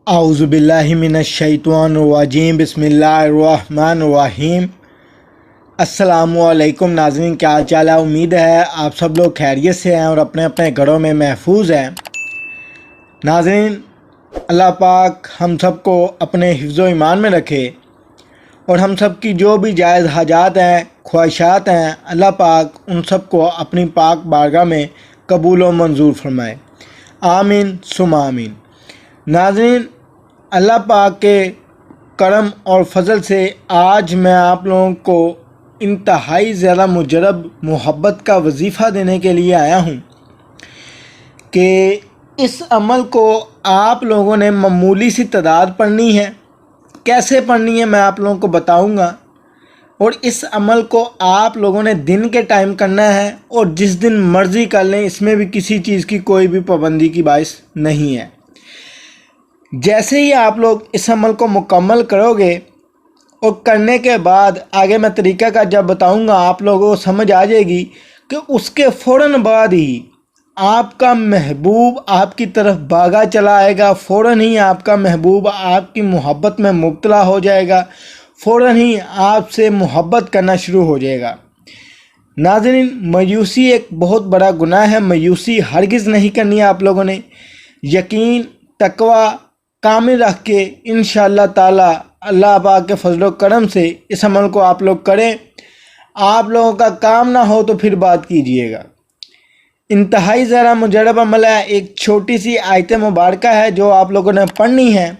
اعوذ باللہ من الشیطان الرجیم بسم اللہ الرحمن الرحیم۔ السلام علیکم ناظرین، کیا حال چال ہے؟ امید ہے آپ سب لوگ خیریت سے ہیں اور اپنے اپنے گھروں میں محفوظ ہیں۔ ناظرین، اللہ پاک ہم سب کو اپنے حفظ و ایمان میں رکھے اور ہم سب کی جو بھی جائز حاجات ہیں، خواہشات ہیں، اللہ پاک ان سب کو اپنی پاک بارگاہ میں قبول و منظور فرمائے، آمین ثم آمین۔ ناظرین، اللہ پاک کے کرم اور فضل سے آج میں آپ لوگوں کو انتہائی زیادہ مجرب محبت کا وظیفہ دینے کے لیے آیا ہوں کہ اس عمل کو آپ لوگوں نے معمولی سی تعداد پڑھنی ہے۔ کیسے پڑھنی ہے میں آپ لوگوں کو بتاؤں گا، اور اس عمل کو آپ لوگوں نے دن کے ٹائم کرنا ہے اور جس دن مرضی کر لیں، اس میں بھی کسی چیز کی کوئی بھی پابندی کی باعث نہیں ہے۔ جیسے ہی آپ لوگ اس عمل کو مکمل کرو گے اور کرنے کے بعد آگے میں طریقہ کا جب بتاؤں گا آپ لوگوں کو سمجھ آ جائے گی کہ اس کے فوراً بعد ہی آپ کا محبوب آپ کی طرف بھاگا چلا آئے گا، فوراً ہی آپ کا محبوب آپ کی محبت میں مبتلا ہو جائے گا، فوراً ہی آپ سے محبت کرنا شروع ہو جائے گا۔ ناظرین، مایوسی ایک بہت بڑا گناہ ہے، مایوسی ہرگز نہیں کرنی ہے آپ لوگوں نے۔ یقین، تقوی کامل رکھ کے انشاءاللہ تعالی اللہ پاک کے فضل و کرم سے اس عمل کو آپ لوگ کریں۔ آپ لوگوں کا کام نہ ہو تو پھر بات کیجئے گا۔ انتہائی ذرا مجرب عمل ہے، ایک چھوٹی سی آیت مبارکہ ہے جو آپ لوگوں نے پڑھنی ہے۔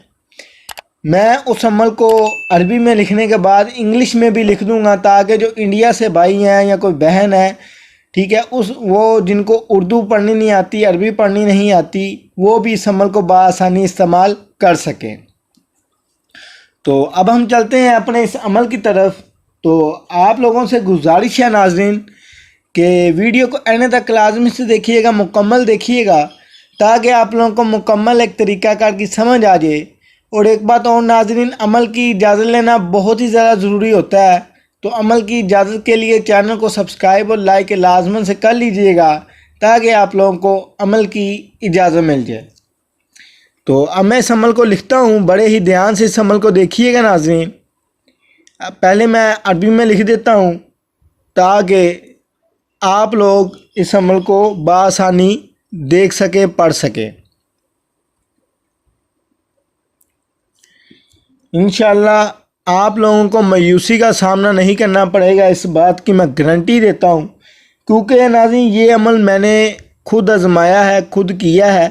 میں اس عمل کو عربی میں لکھنے کے بعد انگلش میں بھی لکھ دوں گا تاکہ جو انڈیا سے بھائی ہیں یا کوئی بہن ہے، ٹھیک ہے، وہ جن کو اردو پڑھنی نہیں آتی، عربی پڑھنی نہیں آتی، وہ بھی اس عمل کو بآسانی استعمال کر سکیں۔ تو اب ہم چلتے ہیں اپنے اس عمل کی طرف۔ تو آپ لوگوں سے گزارش ہے ناظرین کہ ویڈیو کو اینڈ تک لازمی سے دیکھیے گا، مکمل دیکھیے گا تاکہ آپ لوگوں کو مکمل ایک طریقہ کار کی سمجھ آ جائے۔ اور ایک بات اور ناظرین، عمل کی اجازت لینا بہت ہی زیادہ ضروری ہوتا ہے، تو عمل کی اجازت کے لیے چینل کو سبسکرائب اور لائک لازماً سے کر لیجئے گا تاکہ آپ لوگوں کو عمل کی اجازت مل جائے۔ تو اب میں اس عمل کو لکھتا ہوں، بڑے ہی دھیان سے اس عمل کو دیکھیے گا ناظرین۔ پہلے میں عربی میں لکھ دیتا ہوں تاکہ آپ لوگ اس عمل کو بآسانی دیکھ سکیں، پڑھ سکیں۔ انشاءاللہ آپ لوگوں کو مایوسی کا سامنا نہیں کرنا پڑے گا، اس بات کی میں گارنٹی دیتا ہوں، کیونکہ ناظرین یہ عمل میں نے خود آزمایا ہے، خود کیا ہے،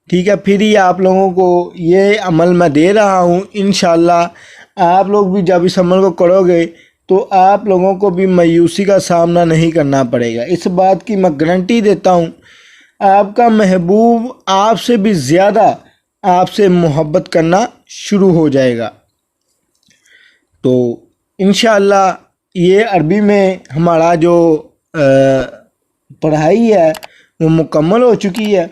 ٹھیک ہے، پھر ہی آپ لوگوں کو یہ عمل میں دے رہا ہوں۔ انشاءاللہ آپ لوگ بھی جب اس عمل کو کرو گے تو آپ لوگوں کو بھی مایوسی کا سامنا نہیں کرنا پڑے گا، اس بات کی میں گارنٹی دیتا ہوں۔ آپ کا محبوب آپ سے بھی زیادہ آپ سے محبت کرنا شروع ہو جائے گا۔ تو انشاءاللہ یہ عربی میں ہمارا جو پڑھائی ہے وہ مکمل ہو چکی ہے۔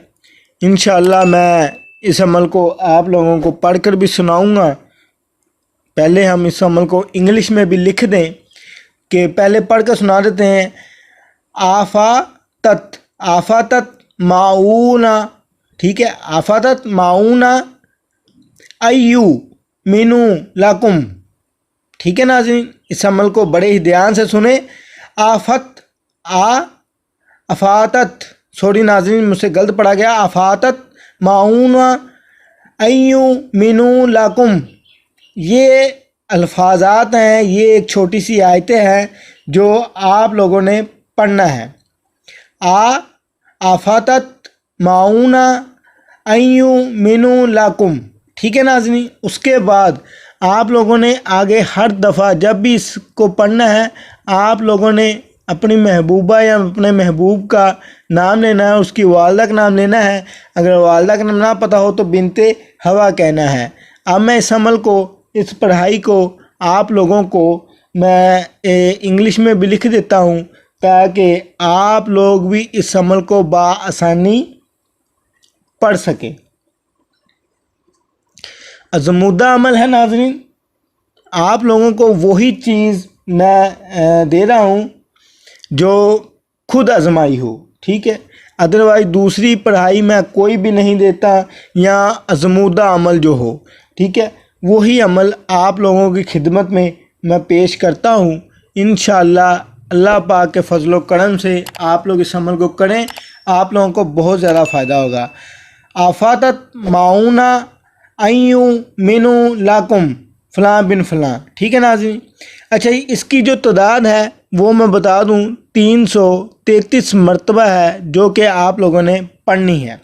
انشاءاللہ میں اس عمل کو آپ لوگوں کو پڑھ کر بھی سناؤں گا۔ پہلے ہم اس عمل کو انگلش میں بھی لکھ دیں کہ پہلے پڑھ کر سنا دیتے ہیں۔ آفاتت، آفاتت معونا، ٹھیک ہے، آفاتت معونا ایو مینو لکم، ٹھیک ہے ناظرین، اس عمل کو بڑے ہی دھیان سے سنیں۔ افاتت، سوری ناظرین مجھ سے غلط پڑھا گیا، افاتت معونا ایو مینو لکم، یہ الفاظات ہیں، یہ ایک چھوٹی سی آیتیں ہیں جو آپ لوگوں نے پڑھنا ہے۔ آفاتت معونا ایو مینو لکم، ٹھیک ہے ناظرین۔ اس کے بعد آپ لوگوں نے آگے ہر دفعہ جب بھی اس کو پڑھنا ہے، آپ لوگوں نے اپنی محبوبہ یا اپنے محبوب کا نام لینا ہے، اس کی والدہ کا نام لینا ہے، اگر والدہ کا نام نہ پتہ ہو تو بنت ہوا کہنا ہے۔ اب میں اس عمل کو، اس پڑھائی کو آپ لوگوں کو میں انگلش میں بھی لکھ دیتا ہوں تاکہ آپ لوگ بھی اس عمل کو بآسانی پڑھ سکیں۔ آزمودہ عمل ہے ناظرین، آپ لوگوں کو وہی چیز میں دے رہا ہوں جو خود آزمائی ہو، ٹھیک ہے۔ ادروائز دوسری پڑھائی میں کوئی بھی نہیں دیتا، یا آزمودہ عمل جو ہو، ٹھیک ہے، وہی عمل آپ لوگوں کی خدمت میں پیش کرتا ہوں۔ انشاءاللہ اللہ پاک کے فضل و کرم سے آپ لوگ اس عمل کو کریں، آپ لوگوں کو بہت زیادہ فائدہ ہوگا۔ آفاتت معاونہ ایوں مینو لاکم فلاں بن فلاں، ٹھیک ہے ناظرین۔ اچھا اس کی جو تعداد ہے وہ میں بتا دوں 333 مرتبہ ہے، جو کہ آپ لوگوں نے پڑھنی ہے۔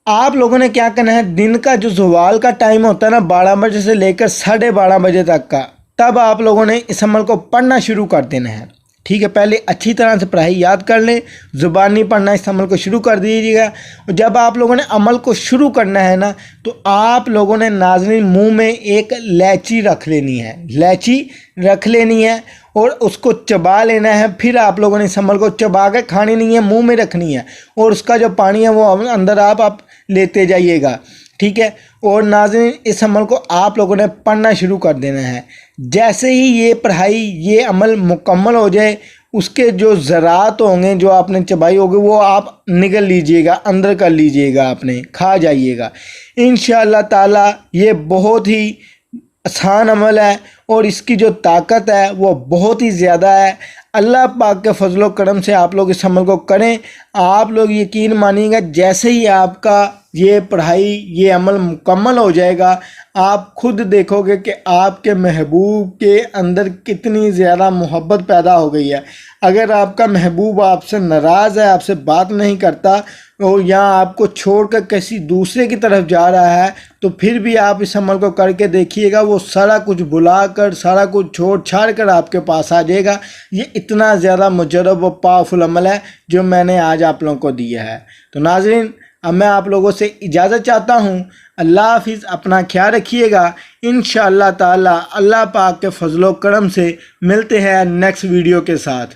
آپ لوگوں نے کیا کرنا ہے، دن کا جو زوال کا ٹائم ہوتا ہے نا 12 بجے سے لے کر 12:30 بجے تک کا، تب آپ لوگوں نے اس عمل کو پڑھنا شروع کر دینا ہے، ٹھیک ہے۔ پہلے اچھی طرح سے پڑھائی یاد کر لیں، زبانی پڑھنا اس عمل کو شروع کر دیجیے گا۔ اور جب آپ لوگوں نے عمل کو شروع کرنا ہے نا، تو آپ لوگوں نے ناظرین منہ میں ایک الائچی رکھ لینی ہے، الائچی رکھ لینی ہے اور اس کو چبا لینا ہے۔ پھر آپ لوگوں نے اس عمل کو چبا کے کھانی نہیں ہے، منہ میں رکھنی ہے، اور اس کا جو پانی ہے وہ اندر آپ لیتے جائیے گا، ٹھیک ہے۔ اور ناظرین اس عمل کو آپ لوگوں نے پڑھنا شروع کر دینا ہے۔ جیسے ہی یہ پڑھائی، یہ عمل مکمل ہو جائے، اس کے جو ذرات ہوں گے جو آپ نے چبائی ہوگی وہ آپ نگل لیجئے گا، اندر کر لیجئے گا، آپ نے کھا جائیے گا انشاءاللہ تعالی۔ یہ بہت ہی آسان عمل ہے اور اس کی جو طاقت ہے وہ بہت ہی زیادہ ہے۔ اللہ پاک کے فضل و کرم سے آپ لوگ اس عمل کو کریں، آپ لوگ یقین مانیے گا جیسے ہی آپ کا یہ پڑھائی، یہ عمل مکمل ہو جائے گا، آپ خود دیکھو گے کہ آپ کے محبوب کے اندر کتنی زیادہ محبت پیدا ہو گئی ہے۔ اگر آپ کا محبوب آپ سے ناراض ہے، آپ سے بات نہیں کرتا، اور یا آپ کو چھوڑ کر کسی دوسرے کی طرف جا رہا ہے، تو پھر بھی آپ اس عمل کو کر کے دیکھیے گا، وہ سارا کچھ بھلا کر، سارا کچھ چھوڑ چھاڑ کر آپ کے پاس آ جائے گا۔ یہ اتنا زیادہ مجرب و پاورفل عمل ہے جو میں نے آج آپ لوگوں کو دیا ہے۔ تو ناظرین اب میں آپ لوگوں سے اجازت چاہتا ہوں، اللہ حافظ، اپنا خیال رکھیے گا۔ انشاءاللہ تعالی اللہ پاک کے فضل و کرم سے ملتے ہیں نیکسٹ ویڈیو کے ساتھ۔